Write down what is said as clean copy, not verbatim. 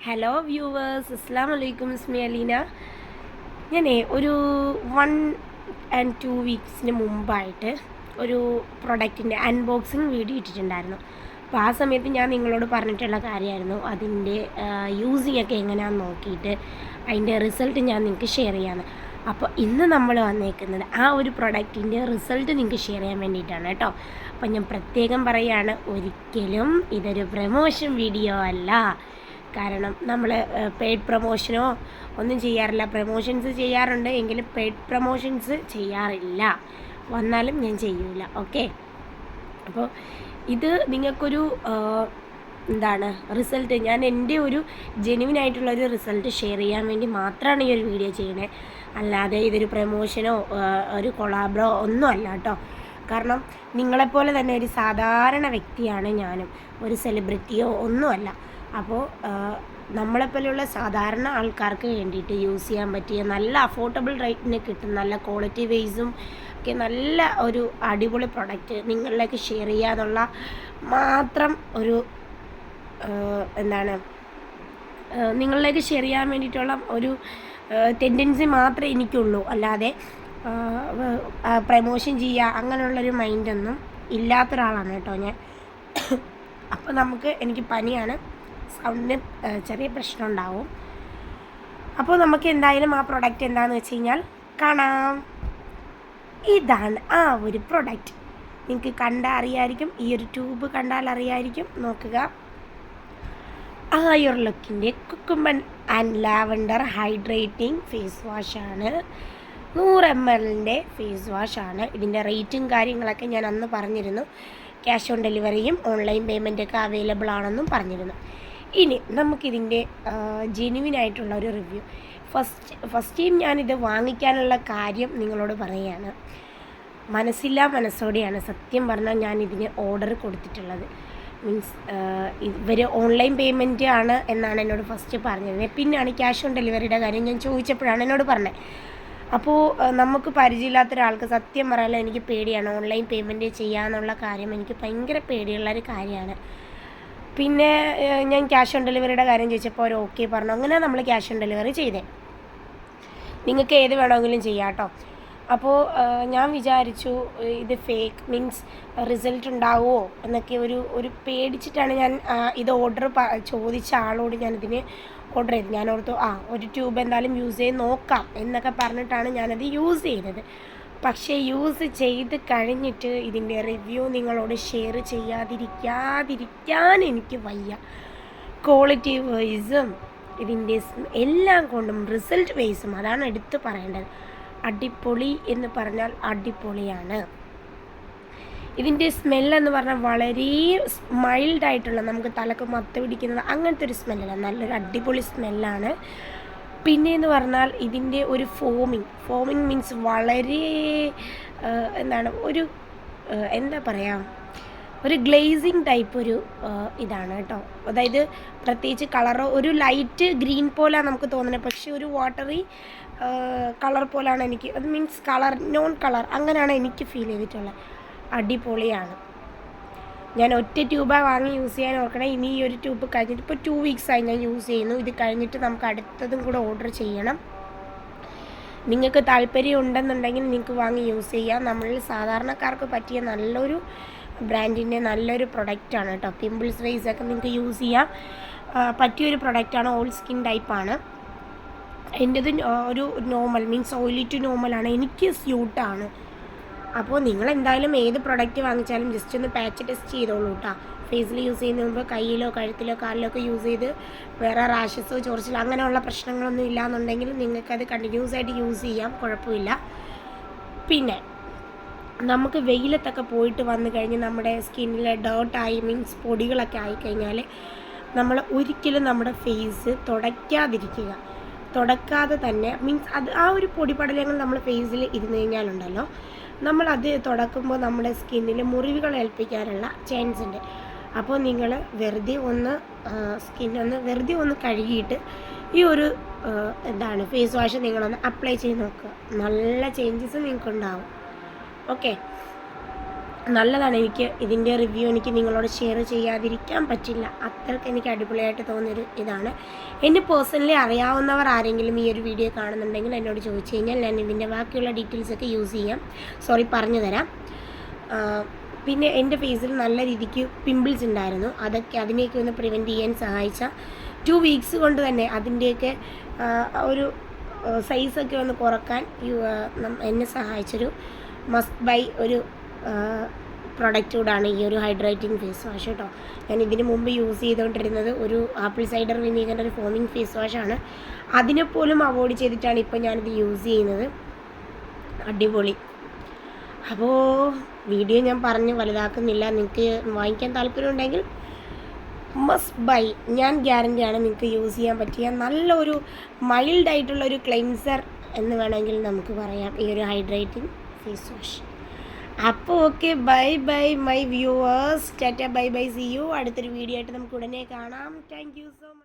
Hello viewers, അസ്സലാമു അലൈക്കും. ഇസ്മി അലീന. ഞാൻ ഒരു 1 and 2 വീക്സിന് മുമ്പായിട്ട് ഒരു പ്രൊഡക്റ്റിൻ്റെ അൺബോക്സിങ് വീഡിയോ ഇട്ടിട്ടുണ്ടായിരുന്നു. അപ്പോൾ ആ സമയത്ത് ഞാൻ നിങ്ങളോട് പറഞ്ഞിട്ടുള്ള കാര്യമായിരുന്നു അതിൻ്റെ യൂസിങ് ഒക്കെ എങ്ങനെയാണെന്ന് നോക്കിയിട്ട് അതിൻ്റെ റിസൾട്ട് ഞാൻ നിങ്ങൾക്ക് ഷെയർ ചെയ്യാമെന്ന്. അപ്പോൾ ഇന്ന് നമ്മൾ വന്നേക്കുന്നത് ആ ഒരു പ്രൊഡക്റ്റിൻ്റെ റിസൾട്ട് നിങ്ങൾക്ക് ഷെയർ ചെയ്യാൻ വേണ്ടിയിട്ടാണ് കേട്ടോ. അപ്പോൾ ഞാൻ പ്രത്യേകം പറയുകയാണ്, ഒരിക്കലും ഇതൊരു പ്രമോഷൻ വീഡിയോ അല്ല. കാരണം നമ്മൾ പെയ്ഡ് പ്രൊമോഷനോ ഒന്നും ചെയ്യാറില്ല. പ്രൊമോഷൻസ് ചെയ്യാറുണ്ട് എങ്കിലും പെയ്ഡ് പ്രൊമോഷൻസ് ചെയ്യാറില്ല. വന്നാലും ഞാൻ ചെയ്യൂല. ഓക്കെ, അപ്പോൾ ഇത് നിങ്ങൾക്കൊരു റിസൾട്ട്, ഞാൻ എൻ്റെ ഒരു ജെന്യുവിനായിട്ടുള്ളൊരു റിസൾട്ട് ഷെയർ ചെയ്യാൻ വേണ്ടി മാത്രമാണ് ഈ ഒരു വീഡിയോ ചെയ്യണേ. അല്ലാതെ ഇതൊരു പ്രൊമോഷനോ ഒരു കൊളാബറോ ഒന്നും അല്ല കേട്ടോ. കാരണം നിങ്ങളെപ്പോലെ തന്നെ ഒരു സാധാരണ വ്യക്തിയാണ് ഞാനും, ഒരു സെലിബ്രിറ്റിയോ ഒന്നുമല്ല. അപ്പോൾ നമ്മളെപ്പോലെയുള്ള സാധാരണ ആൾക്കാർക്ക് വേണ്ടിയിട്ട് യൂസ് ചെയ്യാൻ പറ്റിയ നല്ല അഫോർഡബിൾ റേറ്റിന് കിട്ടും, നല്ല ക്വാളിറ്റി വൈസും ഒക്കെ നല്ല ഒരു അടിപൊളി പ്രൊഡക്റ്റ് നിങ്ങളിലേക്ക് ഷെയർ ചെയ്യാനുള്ള മാത്രം ഒരു നിങ്ങളിലേക്ക് ഷെയർ ചെയ്യാൻ വേണ്ടിയിട്ടുള്ള ഒരു ടെൻഡൻസി മാത്രമേ എനിക്കുള്ളൂ. അല്ലാതെ പ്രമോഷൻ ചെയ്യുക അങ്ങനെയുള്ളൊരു മൈൻഡൊന്നും ഇല്ലാത്തൊരാളാണ് കേട്ടോ ഞാൻ. അപ്പോൾ എനിക്ക് പനിയാണ്, സൗണ്ടിന് ചെറിയ പ്രശ്നം ഉണ്ടാവും. അപ്പോൾ നമുക്ക് എന്തായാലും ആ പ്രൊഡക്റ്റ് എന്താണെന്ന് വെച്ച് കഴിഞ്ഞാൽ കാണാം. ഇതാണ് ആ ഒരു പ്രൊഡക്റ്റ്. നിങ്ങൾക്ക് കണ്ടാൽ അറിയായിരിക്കും, ഈ ഒരു ട്യൂബ് കണ്ടാൽ അറിയായിരിക്കും. നോക്കുക, ആയുർ ലുക്കിൻ്റെ cucumber and lavender hydrating face വാഷാണ്. 100 ml ഫേസ് വാഷാണ്. ഇതിൻ്റെ റേറ്റും കാര്യങ്ങളൊക്കെ ഞാൻ അന്ന് പറഞ്ഞിരുന്നു. ക്യാഷ് ഓൺ ഡെലിവറിയും ഓൺലൈൻ പേയ്മെൻറ്റൊക്കെ അവൈലബിൾ ആണെന്നും പറഞ്ഞിരുന്നു. ഇനി നമുക്കിതിൻ്റെ ജെന്യുവിനായിട്ടുള്ള ഒരു റിവ്യൂ. ഫസ്റ്റ് ടൈം ഞാനിത് വാങ്ങിക്കാനുള്ള കാര്യം നിങ്ങളോട് പറയുകയാണ്. മനസ്സോടെയാണ് സത്യം പറഞ്ഞാൽ ഞാനിതിന് ഓർഡർ കൊടുത്തിട്ടുള്ളത്. മീൻസ് ഇവർ ഓൺലൈൻ പേയ്മെൻറ്റ് ആണ് എന്നാണ് എന്നോട് ഫസ്റ്റ് പറഞ്ഞത്. പിന്നെയാണ് ക്യാഷ് ഓൺ ഡെലിവറിയുടെ കാര്യം ഞാൻ ചോദിച്ചപ്പോഴാണ് എന്നോട് പറഞ്ഞത്. അപ്പോൾ നമുക്ക് പരിചയമില്ലാത്ത ഒരാൾക്ക് സത്യം പറയാൻ എനിക്ക് പേടിയാണ്. ഓൺലൈൻ പേയ്മെൻറ്റ് ചെയ്യാന്നുള്ള കാര്യം എനിക്ക് ഭയങ്കര പേടിയുള്ളൊരു കാര്യമാണ്. പിന്നെ ഞാൻ ക്യാഷ് ഓൺ ഡെലിവറിയുടെ കാര്യം ചോദിച്ചപ്പോൾ അവർ ഓക്കെ പറഞ്ഞു. അങ്ങനെ നമ്മൾ ക്യാഷ് ഓൺ ഡെലിവറി ചെയ്തേ. നിങ്ങൾക്ക് ഏത് വേണമെങ്കിലും ചെയ്യാം കേട്ടോ. അപ്പോൾ ഞാൻ വിചാരിച്ചു ഇത് ഫേക്ക് മീൻസ് റിസൾട്ട് ഉണ്ടാവുമോ എന്നൊക്കെ ഒരു പേടിച്ചിട്ടാണ് ഞാൻ ഇത് ചോദിച്ച ആളോട് ഞാനിതിന് ഓർഡർ ചെയ്തു. ഞാൻ ഓർത്തു ഒരു ട്യൂബ് എന്തായാലും യൂസ് ചെയ്ത് നോക്കാം എന്നൊക്കെ പറഞ്ഞിട്ടാണ് ഞാനത് യൂസ് ചെയ്തത്. പക്ഷേ യൂസ് ചെയ്ത് കഴിഞ്ഞിട്ട് ഇതിൻ്റെ റിവ്യൂ നിങ്ങളോട് ഷെയർ ചെയ്യാതിരിക്കാൻ എനിക്ക് വയ്യ. ക്വാളിറ്റി വൈസും ഇതിൻ്റെ എല്ലാം കൊണ്ടും റിസൾട്ട് വൈസും അതാണ് എടുത്തു പറയേണ്ടത്. അടിപൊളി എന്ന് പറഞ്ഞാൽ അടിപൊളിയാണ്. ഇതിൻ്റെ സ്മെല്ലെന്ന് പറഞ്ഞാൽ വളരെ മൈൽഡായിട്ടുള്ള, നമുക്ക് തലക്ക് മത്ത് പിടിക്കുന്നത് അങ്ങനത്തെ ഒരു സ്മെല്ലല്ല, നല്ലൊരു അടിപൊളി സ്മെല്ലാണ്. പിന്നെയെന്ന് പറഞ്ഞാൽ ഇതിൻ്റെ ഒരു ഫോമിങ് മീൻസ് വളരെ ഒരു ഗ്ലേസിങ് ടൈപ്പ് ഒരു ഇതാണ് കേട്ടോ. അതായത് പ്രത്യേകിച്ച് കളറ് ഒരു ലൈറ്റ് ഗ്രീൻ പോലെയാണ് നമുക്ക് തോന്നുന്നത്, പക്ഷേ ഒരു വാട്ടറി കളർ പോലെയാണ് എനിക്ക്, അത് മീൻസ് നോൺ കളർ അങ്ങനെയാണ് എനിക്ക് ഫീൽ ചെയ്തിട്ടുള്ളത്. അടിപൊളിയാണ്. ഞാൻ ഒറ്റ ട്യൂബാണ് വാങ്ങി യൂസ് ചെയ്യാൻ ഓർക്കണം. ഇനി ഈ ഒരു ട്യൂബ് കഴിഞ്ഞിട്ട് ഇപ്പോൾ 2 വീക്സായി ഞാൻ യൂസ് ചെയ്യുന്നു. ഇത് കഴിഞ്ഞിട്ട് നമുക്ക് അടുത്തതും കൂടെ ഓർഡർ ചെയ്യണം. നിങ്ങൾക്ക് താല്പര്യം ഉണ്ടെന്നുണ്ടെങ്കിൽ നിങ്ങൾക്ക് വാങ്ങി യൂസ് ചെയ്യാം. നമ്മളിൽ സാധാരണക്കാർക്ക് പറ്റിയ നല്ലൊരു ബ്രാൻഡിൻ്റെ നല്ലൊരു പ്രൊഡക്റ്റാണ് കേട്ടോ. പിമ്പിൾസ് റൈസൊക്കെ നിങ്ങൾക്ക് യൂസ് ചെയ്യാം പറ്റിയൊരു പ്രൊഡക്റ്റാണ്. ഓൾ സ്കിൻ ടൈപ്പാണ്. എൻ്റെത് ഒരു നോർമൽ മീൻസ് ഓയിലി ടു നോർമലാണ്, എനിക്ക് സ്യൂട്ടാണ്. അപ്പോൾ നിങ്ങൾ എന്തായാലും ഏത് പ്രൊഡക്റ്റ് വാങ്ങിച്ചാലും ജസ്റ്റ് ഒന്ന് പാച്ച് ടെസ്റ്റ് ചെയ്തോളൂ കേട്ടോ. ഫേസിൽ യൂസ് ചെയ്യുന്നതിന് മുമ്പ് കയ്യിലോ കഴുത്തിലോ കാലിലോ ഒക്കെ യൂസ് ചെയ്ത് വേറെ റാഷസോ ചൊറിച്ചിലോ അങ്ങനെയുള്ള പ്രശ്നങ്ങളൊന്നും ഇല്ലയെന്നുണ്ടെങ്കിൽ നിങ്ങൾക്കത് കണ്ടിന്യൂസ് ആയിട്ട് യൂസ് ചെയ്യാം, കുഴപ്പമില്ല. പിന്നെ നമുക്ക് വെയിലത്തൊക്കെ പോയിട്ട് വന്നു കഴിഞ്ഞ് നമ്മുടെ സ്കിന്നിൽ ഡേർട്ടായി മീൻസ് പൊടികളൊക്കെ ആയിക്കഴിഞ്ഞാൽ നമ്മൾ ഒരിക്കലും നമ്മുടെ ഫേസ് തുടയ്ക്കാതെ തന്നെ മീൻസ് ആ ഒരു പൊടിപടലങ്ങൾ നമ്മൾ ഫേസിൽ ഇരുന്ന് കഴിഞ്ഞാലുണ്ടല്ലോ, നമ്മളത് തുടക്കുമ്പോൾ നമ്മുടെ സ്കിന്നിൽ മുറിവുകൾ ഏൽപ്പിക്കാനുള്ള ചാൻസ് ഉണ്ട്. അപ്പോൾ നിങ്ങൾ വെറുതെ ഒന്ന് കഴുകിയിട്ട് ഈ ഒരു ഫേസ് വാഷ് നിങ്ങളൊന്ന് അപ്ലൈ ചെയ്ത് നോക്കുക. നല്ല ചേഞ്ചസ് നിങ്ങൾക്കുണ്ടാവും. ഓക്കെ, നല്ലതാണ്. എനിക്ക് ഇതിൻ്റെ റിവ്യൂ എനിക്ക് നിങ്ങളോട് ഷെയർ ചെയ്യാതിരിക്കാൻ പറ്റില്ല. അത്രയ്ക്ക് എനിക്ക് അടിപൊളിയായിട്ട് തോന്നിയൊരു ഇതാണ്. എന്നെ പേഴ്സണലി അറിയാവുന്നവർ ആരെങ്കിലും ഈ ഒരു വീഡിയോ കാണുന്നുണ്ടെങ്കിൽ എന്നോട് ചോദിച്ചു കഴിഞ്ഞാൽ ഞാൻ ഇതിൻ്റെ ബാക്കിയുള്ള ഡീറ്റെയിൽസൊക്കെ പറഞ്ഞു തരാം. പിന്നെ എൻ്റെ ഫേസിൽ നല്ല രീതിക്ക് പിമ്പിൾസ് ഉണ്ടായിരുന്നു. അതിനെയൊക്കെ ഒന്ന് പ്രിവെൻറ്റ് ചെയ്യാൻ സഹായിച്ച 2 വീക്സ് കൊണ്ട് തന്നെ അതിൻ്റെയൊക്കെ ഒരു സൈസൊക്കെ ഒന്ന് കുറക്കാൻ എന്നെ സഹായിച്ചൊരു മസ്റ്റ് ബൈ ഒരു പ്രൊഡക്റ്റ് കൂടാണ് ഈ ഒരു ഹൈഡ്രേറ്റിംഗ് ഫേസ് വാഷ് കേട്ടോ. ഞാൻ ഇതിന് മുമ്പ് യൂസ് ചെയ്തുകൊണ്ടിരുന്നത് ഒരു ആപ്പിൾ സൈഡർ വിനീഗറിൻ്റെ ഒരു ഫോമിങ് ഫേസ് വാഷാണ്. അതിനെപ്പോലും അവോയ്ഡ് ചെയ്തിട്ടാണ് ഇപ്പോൾ ഞാനിത് യൂസ് ചെയ്യുന്നത്. അടിപൊളി. അപ്പോൾ വീഡിയോ ഞാൻ പറഞ്ഞ് വലുതാക്കുന്നില്ല. നിങ്ങൾക്ക് വാങ്ങിക്കാൻ താല്പര്യമുണ്ടെങ്കിൽ മസ്റ്റ് ബൈ. ഞാൻ ഗ്യാരണ്ടിയാണ് നിങ്ങൾക്ക് യൂസ് ചെയ്യാൻ പറ്റിയ നല്ലൊരു മൈൽഡായിട്ടുള്ളൊരു ക്ലെൻസർ എന്ന് വേണമെങ്കിൽ നമുക്ക് പറയാം ഈ ഒരു ഹൈഡ്രേറ്റിംഗ് ഫേസ് വാഷ്. അപ്പോൾ okay, bye bye my viewers. ടാറ്റ, ബൈ ബൈ, സി യു. അടുത്തൊരു വീഡിയോ ആയിട്ട് നമുക്ക് ഉടനെ കാണാം. Thank you so much.